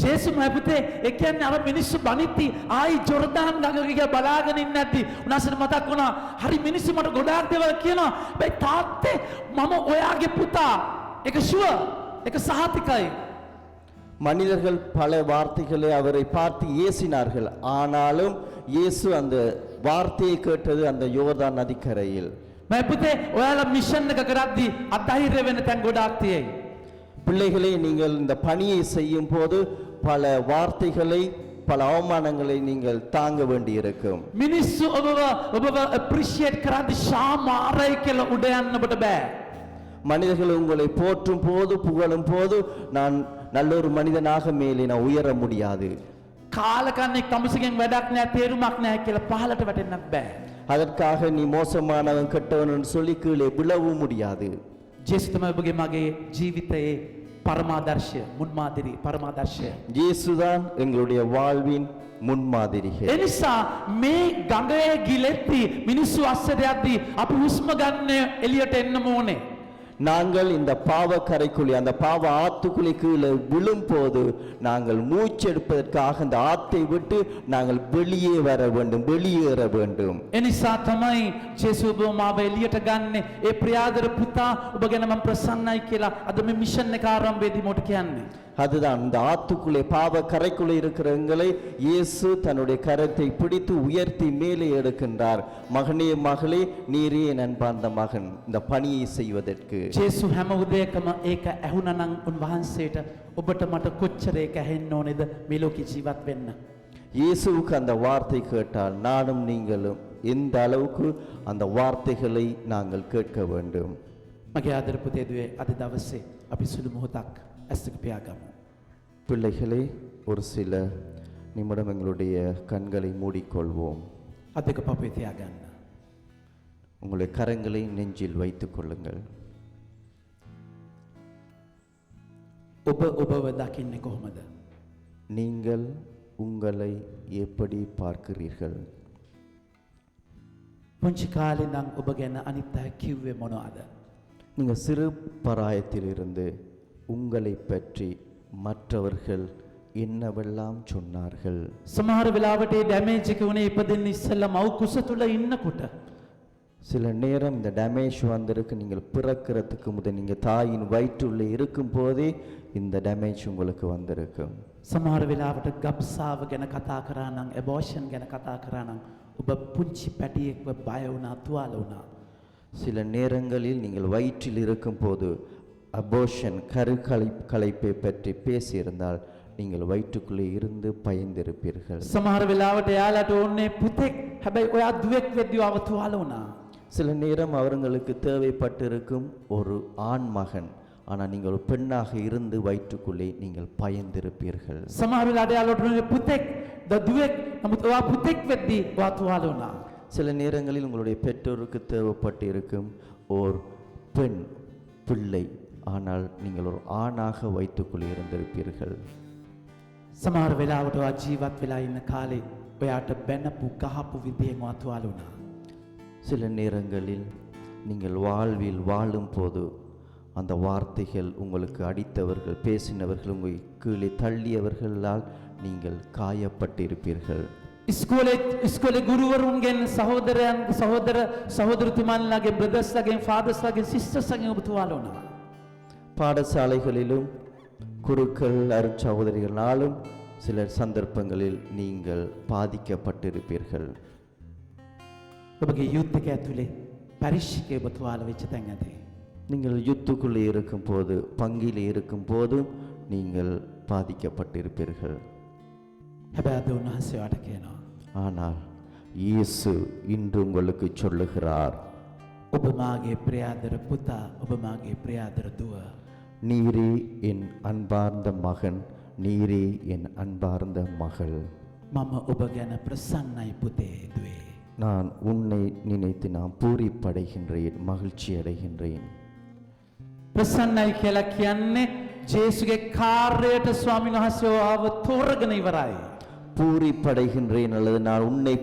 ජේසු මහපුතේ ඒ කියන්නේ අර මිනිස්සු බනිති ආයි ජොර්දාන් ගඟ ගිහලා බලාගෙන ඉන්න නැති උනාසට මතක් වුණා හරි මිනිස්සු මට ගොඩාක් දේවල් කියනවා බයි තාත්තේ මම ඔයාගේ පුතා ඒක ෂුවර් ඒක සහතිකයි. மனிதர்கள் பல வார்த்தைகளை அவரை பார்த்து ஏசினார்கள். ஆனாலும் இயேசு அந்த வார்த்தையை கேட்டது அந்த யோர்தான் நதிக்கரையில். මහපුතේ ඔයාලා මිෂන් එක කරද්දී අධෛර්ය වෙන තැන් ගොඩාක් තියෙයි. பிள்ளைகளே, நீங்கள் இந்த பணியை செய்யும் போது பல வார்த்தைகளை பல அவமானங்களை நீங்கள் தாங்க வேண்டி இருக்கும். මිනිස්සු ඔබව appreciate කරද්දී ශාමාරයි කියලා උඩ යන්න ඔබට බෑ. மனிதர்கள் உங்களை போற்றும் போது புகழும் போது நான் நல்ல ஒரு மனிதனாக மேலே நான் உயர முடியாது. කාලකන්නෙක් කමුසගෙන් වැඩක් නැහැ තේරුමක් නැහැ කියලා පහලට වැටෙන්නත් බෑ. அதற்காக நீ மோசமானவன் கெட்டவன் சொல்லி கீழே விழவும் முடியாது. ජේසු තමයි ඔබගේ මගේ ජීවිතයේ පරමාදර්ශය මුන්මාදිරි පරමාදර්ශය. இயேசுதான் எங்களுடைய வாழ்வின் முன்மாதிரிகள். එනිසා මේ ගඟේ ගිලෙද්දී මිනිස්සු අස්සට යද්දී අපි හුස්ම ගන්න එළියට එන්න ඕනේ. நாங்கள் இந்த பாவ கரைக்குழி அந்த பாவ ஆத்துக்குழி கீழே விழும் போது நாங்கள் மூச்செடுப்பதற்காக அந்த ஆத்தை விட்டு நாங்கள் வெளியே வர வேண்டும், வெளியேற வேண்டும். එනිසා තමයි ජේසු ඔබ මාව එළියට ගන්නේ. ඒ ප්‍රියාදර පුතා ඔබ ගැන මම ප්‍රසන්නයි කියලා අද මේ මිෂන් එක ආරම්භයේදී මොට කියන්නේ. அதுதான் இந்த ஆத்துக்குள்ளே பாவ கரைக்குள்ளே இருக்கிற எங்களை இயேசு தன்னுடைய கரத்தை பிடித்து உயர்த்தி மேலே எடுக்கின்றார். மகனே மகளே, நீரே என் அன்பார்ந்த மகன் இந்த பணியை செய்வதற்கு. ජේසු හැම උදයකම ඒක ඇහුණනම් උන්වහන්සේට ඔබට මට කොච්චර ඒක ඇහෙන්න ඕනේද මේ ලෝකේ ජීවත් වෙන්න. இயேசுவுக்கு அந்த வார்த்தை கேட்டால் நானும் நீங்களும் எந்த அளவுக்கு அந்த வார்த்தைகளை நாங்கள் கேட்க வேண்டும். මගේ ආදර පුතේ දුවේ අද දවසේ අපි සුළු මොහොතක් ඇස් දෙක පියාගමු. பிள்ளைகளே, ஒரு சில நிமிடம் எங்களுடைய கண்களை மூடிக்கொள்வோம். අත් දෙක පපුවේ තියාගන්න. உங்களுடைய கரங்களை நெஞ்சில் வைத்துக் கொள்ளுங்கள். ඔබ ඔබව දකින්නේ කොහොමද? நீங்கள் உங்களை எப்படி பார்க்கிறீர்கள்? පුංචි කාලේ නම් ඔබ ගැන අනිත් අය කිව්වේ මොනවද? நீங்கள் சிறு பராயத்திலிருந்து உங்களை பற்றி மற்றவர்கள் என்னவெல்லாம் சொன்னார்கள்? සමහර වෙලාවට ඒ ඩැමේජ් එක උනේ ඉපදෙන්න ඉස්සෙල්ලා මව් කුස තුල ඉන්නකොට. சில நேரம் இந்த டேமேஜ் வந்திருக்கு. நீங்கள் பிறக்கிறதுக்கு முதல் நீங்கள் தாயின் வயிற்றுள்ளே இருக்கும் போதே இந்த டேமேஜ் உங்களுக்கு வந்திருக்கும். සමහර වෙලාවට ගබ්සාව ගැන කතා කරා නම් ඇබෝෂන් ගැන කතා කරා නම් ඔබ පුංචි පැටියෙක්ව බය වුණා තුවාල වුණා. சில நேரங்களில் நீங்கள் வயிற்றில் இருக்கும் போது அபோஷன் கருக்கலைப்பை பற்றி பேசியிருந்தால் நீங்கள் வயிற்றுக்குள்ளே இருந்து பயந்திருப்பீர்கள். සමහර වෙලාවට එයාලට ඕනේ පුතෙක් හැබැයි ඔයා දුවෙක් වෙද්දී ආව තුවාල වුණා. சில நேரம் அவர்களுக்கு தேவைப்பட்டிருக்கும் ஒரு ஆண் மகன், ஆனால் நீங்கள் ஒரு பெண்ணாக இருந்து வயிற்றுக்குள்ளே நீங்கள் பயந்திருப்பீர்கள். සමහර වෙලාවට එයාලට ඕනේ පුතෙක් දුවෙක් නමුත් ඔයා පුතෙක් වෙද්දී ඔයා තුවාල වුණා. சில நேரங்களில் உங்களுடைய பெற்றோருக்கு தேவைப்பட்டிருக்கும் ஓர் பெண் பிள்ளை, ஆனால் நீங்கள் ஒரு ஆணாக வயிற்றுக்குள்ளே இருந்திருப்பீர்கள். සමහර වෙලාවට ඔයා ජීවත් වෙලා ඉන්න කාලේ ඔයාට බැනපු ගහපු විදියෙන් ඔයා තුවාල වුණා. சில நேரங்களில் நீங்கள் வாழ்வில் வாழும் போது அந்த வார்த்தைகள் உங்களுக்கு அடித்தவர்கள், பேசினவர்கள், உங்களை கீழே தள்ளியவர்களால் நீங்கள் காயப்பட்டிருப்பீர்கள். ඉස්කෝලේ ගුරුවරුන්ගෙන් සහෝදරතුමන්ලාගෙන් බ්‍රදර්ස්ලාගෙන් ෆාදර්ස්ලාගෙන් සිස්ටර්ස්ලාගෙන් ඔබ තුවාල වුණා. பாடசாலைகளிலும் குருக்கள் அருட்சகோதரிகளாலும் சில சந்தர்ப்பங்களில் நீங்கள் பாதிக்கப்பட்டிருப்பீர்கள். ඔබගේ යුත් එක ඇතුලේ පරිශ්‍රකේ ඔබ තුවාල වෙච්ච තැන් ඇති. நீங்கள் யுத்துக்குள்ளே இருக்கும் போது, பங்கிலே இருக்கும் போதும் நீங்கள் பாதிக்கப்பட்டிருப்பீர்கள். හැබැයි අද උන්වහන්සේ ඔයාට කියනවා ஆனால் இயேசு இன்று உங்களுக்கு சொல்லுகிறார், ඔබ මාගේ ප්‍රියාදර පුතා, ඔබ මාගේ ප්‍රියාදර දුව. நீரே என் அன்பார்ந்த மகன், நீரே என் அன்பார்ந்த மகள். මම ඔබ ගැන ප්‍රසන්නයි පුතේ දුවේ. நான் உன்னை நினைத்து நான் பூரிப்படைகின்றேன், மகிழ்ச்சி அடைகின்றேன். ප්‍රසන්නයි කියලා කියන්නේ ජේසුගේ කාර්යයට ස්වාමීන් වහන්සේ ආව තෝරගෙන ඉවරයි. பூரிப்படைகின்றேன் அல்லது நான் உன்னை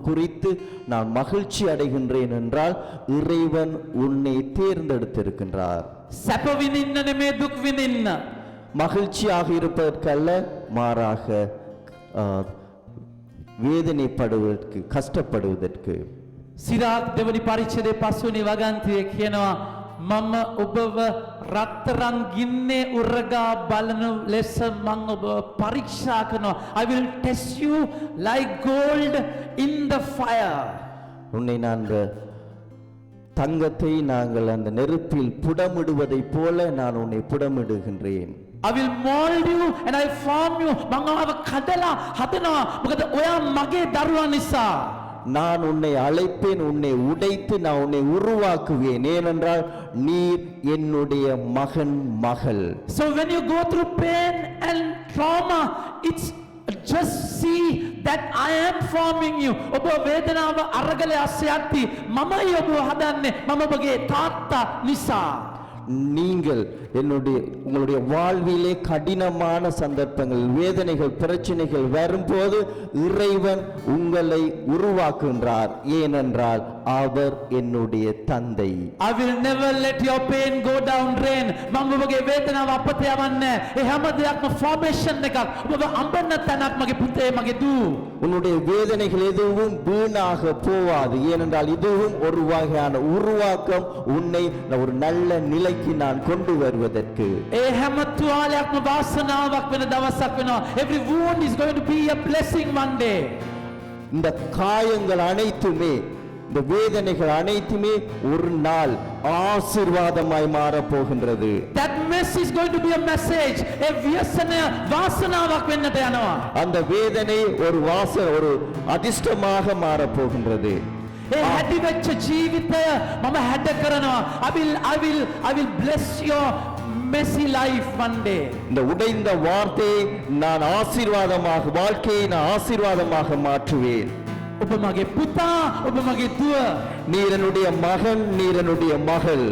குறித்து நான் மகிழ்ச்சி அடைகின்றேன் என்றால் இறைவன் உன்னை தேர்ந்தெடுத்திருக்கின்றார். සැප විඳින්න නෙමේ දුක් විඳින්න. மகிழ்ச்சியாக இருப்பதற்கல்ல, மாறாக வேதனைப்படுவதற்கு, கஷ்டப்படுவதற்கு. සිරාක් දෙවනි පරිච්ඡේදයේ පස්වෙනි වගන්තියේ කියනවා මම ඔබව රත්තරන් ගින්නේ උරගා බලන ලෙස මම ඔබ පරීක්ෂා කරනවා. I will test you like gold in the fire. உன்னை நான் தங்கத்தை நாங்கள் அந்த நெருப்பில் புடமிடுவதைப் போல நான் உன்னை புடமிடுகின்றேன். I will mold you and I form you. මම ආව කඩලා හදනවා. මොකද ඔයා මගේ දරුවා නිසා. நான் உன்னை அழைப்பேன், உன்னை உடைத்து நான் உன்னை உருவாக்குவேன். ஏனென்றால் நீர் என்னுடைய மகன், மகள். So when you go through pain and trauma, it's just see that I am forming you. ඔබ වේදනාව අරගලේ ASCII යද්දී මමයි ඔබව හදන්නේ. මම ඔබගේ තාත්තා නිසා. நீங்கள் உங்களுடைய வாழ்விலே கடினமான சந்தர்ப்பங்கள், வேதனைகள், பிரச்சனைகள் வரும்போது இறைவன் உங்களை உருவாக்குகின்றார். ஏனென்றால் அவர் என்னுடைய தந்தை. I will never let your pain go down drain. මම ඔබගේ වේදනාව අපත යවන්නේ. ඒ හැම දෙයක්ම formation එකක්. ඔබව අඹන්න තැනක් මගේ පුතේ, මගේ දූ. உன்னுடைய வேதனைகள் எதுவும் வீணாக போவாது. ஏனென்றால் இதுவும் ஒரு வகையான உருவாக்கம், உன்னை ஒரு நல்ல நிலைக்கு நான் கொண்டு வருவதற்கு. ඒ හැම තුවාලයක්ම වාසනාවක් වෙන දවසක් වෙනවා. Every wound is going to be a blessing one day. இந்த காயங்கள் அனைத்துமே, இந்த வேதனைகள் அனைத்துமே ஒரு நாள் ஆசீர்வாதமாய் மாறப் போகின்றது. That mess is going to be a message. ඒ ව්‍යසනය වාසනාවක් වෙන්නට යනවා. அந்த வேதனை ஒரு அதிர்ஷ்டமாக மாறப் போகின்றது. ඒ හැටි වෙච්ච ජීවිතය මම හැඩ කරනවා. I will bless your messy life one day. இந்த உடைந்த வார்த்தையை நான் ஆசீர்வாதமாக, வாழ்க்கையை நான் ஆசீர்வாதமாக மாற்றுவேன். ඔබ මගේ පුතා, ඔබ මගේ දුව. நீர் என்னுடைய மகன், நீர் என்னுடைய மகள்.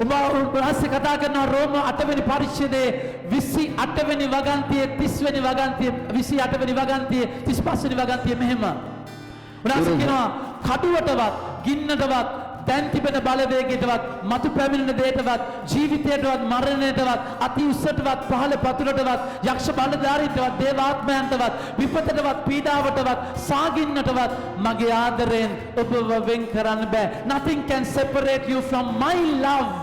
ඔබ උන්වහන්සේ කතා කරන රෝම 8 වෙනි පරිච්ඡේදයේ 28 වෙනි වගන්තියේ 30 වෙනි වගන්තියේ 28 වෙනි වගන්තියේ 35 වෙනි වගන්තියේ මෙහෙම. උන්වහන්සේ කියනවා කඩුවටවත්, ගින්නටවත්, දැන් තිබෙන බලවේගයටවත්, මතු පැමිණෙන දෙයටවත්, ජීවිතයටවත්, මරණයටවත්, අති උස්සටවත්, පහළ පතුලටවත්, යක්ෂ බලධාරීන්ටවත්, දේවාත්මයන්ටවත්, විපතටවත්, පීඩාවටවත්, සාගින්නටවත් මගේ ආදරයෙන් ඔබව වෙන් කරන්න බෑ. Nothing can separate you from my love.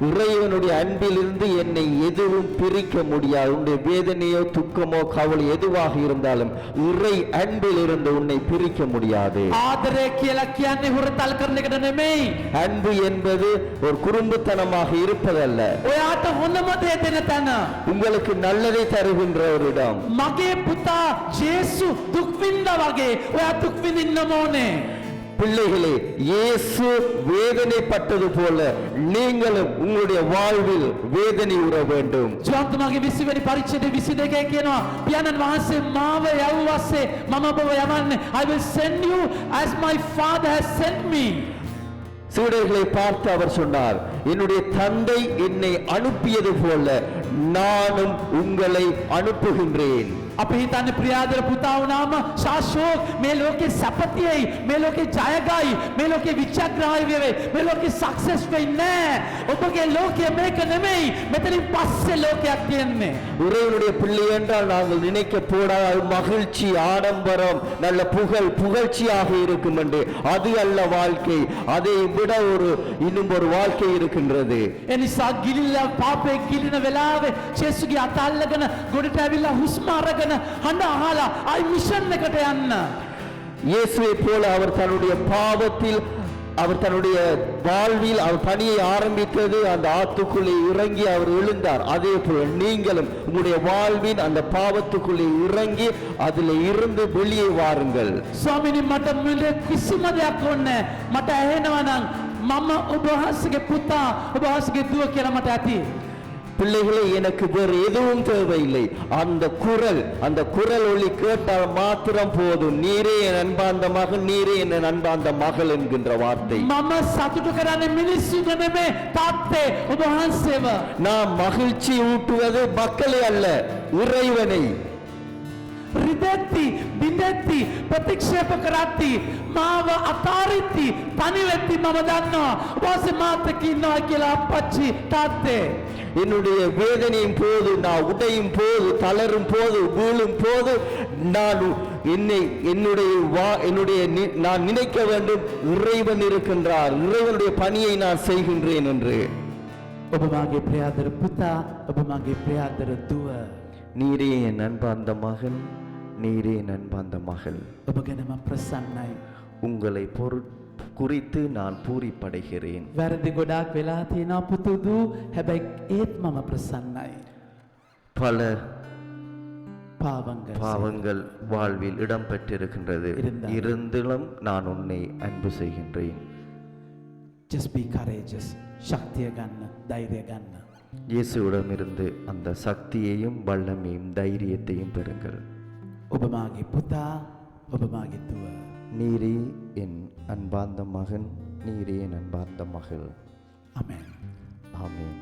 இறைவனுடைய அன்பிலிருந்து என்னை எதுவும் பிரிக்க முடியாது. உன்னுடைய வேதனையோ, துக்கமோ, கவலை எதுவாக இருந்தாலும் இறை அன்பிலிருந்து உன்னை பிரிக்க முடியாது. ආදරය කියලා කියන්නේ හුරතල් කරන එකට නෙමෙයි. அன்பு என்பது ஒரு குறும்புத்தனமாக இருப்பதல்ல. ඔයාට හොඳම දේ දෙන තැන. உங்களுக்கு நல்லதை தருகின்ற ஒரு இடம். මගේ පුතා ජේසු දුක් විඳා වගේ ඔයා දුක් විඳින්න ඕනේ. பிள்ளைகளே, இயேசு வேதனைப்பட்டது போல நீங்களும் உங்களுடைய வாழ்வில் வேதனை உற வேண்டும். ජෝන්තුමාගේ 20 වෙනි පරිච්ඡේදයේ 22 කියනවා පියාණන් වහන්සේ මාව යවුවස්සේ මම ඔබව යවන්නේ. I will send you as my father has sent me. சீடர்களை பார்த்து அவர் சொன்னார், என்னுடைய தந்தை என்னை அனுப்பியது போல நானும் உங்களை அனுப்புகின்றேன். අපි හිතන්නේ ප්‍රියාදර පුතා වුණාම ශාශෝක් මේ ලෝකේ සැපතියයි, මේ ලෝකේ ජයගයි, මේ ලෝකේ විචක්‍රාය වෙයි, මේ ලෝකේ සක්සස් වෙයි නෑ. ඔබගේ ලෝකය මේක නෙමෙයි. මෙතනින් පස්සේ ලෝකයක් තියෙන්නේ. இறைவனுடைய பிள்ளை என்றால் நாங்கள் நினைக்க போடாத மகிழ்ச்சி, ஆடம்பரம், நல்ல புகழ்ச்சியாக இருக்கும் என்று. அது அல்ல வாழ்க்கை. அதை விட இன்னும் ஒரு வாழ்க்கை இருக்கின்றது. එනිසා ගිලිලා පාපේ ගිලින වෙලාවේ ජේසුගේ අත අල්ලගෙන ගොඩට ඇවිල්ලා හුස්ම අරගෙන හඬ අහලා ආයි මිෂන් එකට යන්න. இயேசுவை போல அவர் தன்னுடைய பாவத்தில், அவர் தன்னுடைய வாழ்வில் அவர் பணியை ஆரம்பித்தது அந்த ஆத்துக்குள்ளே இறங்கி அவர் எழுந்தார். அதே போல நீங்களும் உங்களுடைய வாழ்வின் அந்த பாவத்துக்குள்ளே இறங்கி அதில் இருந்து வெளியே வாருங்கள். ස්වාමීනි මට මුලේ කිසිම දෙයක් ඕනේ. මට ඇහෙනවා නම් මම ඔබ වහන්සේගේ පුතා, ඔබ වහන්සේගේ දුව කියලා මට ඇති. பிள்ளைகளே, எனக்கு வேறு எதுவும் தேவையில்லை. அந்த குரல் ஒலி கேட்டால் மாத்திரம் போதும். நீரே என் அன்பார்ந்த மகன், நீரே என் அன்பார்ந்த மகள் என்கின்ற வார்த்தை. මම සතුටු කරන්නේ මිනිස්සුන්ට නෙමෙයි, තාත්තේ ඔබ වහන්සේව. நாம் மகிழ்ச்சி ஊட்டுவது மக்களை அல்ல, இறைவனை. රිදෙත්ති, බිඳෙත්ති, ප්‍රතික්ෂේප කරද්දී මාව අතාරිද්දී තනි වෙද්දී මම දන්නවා වාසේ මාත් එක්ක ඉන්නවා කියලා අප්පච්චි තාත්තේ. என்னுடைய வேதனையின் போது, நான் உடையும் போது, தளரும் போது, வீழும் போது, நான் நான் நினைக்க வேண்டும், இறைவன் இருக்கின்றார், இறைவனுடைய பணியை நான் செய்கின்றேன் என்று. ඔබ මාගේ ප්‍රියාදර පුතා, ඔබ මාගේ ප්‍රියාදර දුව. நீரே என் அன்பார்ந்த மகன், நீரே என் அன்பார்ந்த மகள். ඔබ ගැන මම ප්‍රසන්නයි. உங்களை குறித்து நான் பூரிப்படைகிறேன். වැරදි ගොඩාක් වෙලා තියෙනවා පුතුදු, හැබැයි ඒත් මම ප්‍රසන්නයි. பல பாவங்கள் பாவங்கள் வாழ்வில் இடம் பெற்றிருக்கின்றது. இருந்திலும் நான் உன்னை அன்பு செய்கின்றேன். just be courageous. ශක්තිය ගන්න, ධෛර්යය ගන්න. இயேசுவிடமிருந்து அந்த சக்தியையும் வல்லமையும் தைரியத்தையும் பெறுங்கள். ඔබ මාගේ පුතා, ඔබ මාගේ දුව. நீரே என் அன்பார்ந்த மகன், நீரே என் அன்பார்ந்த மகள். ஆமென். ஆமென்.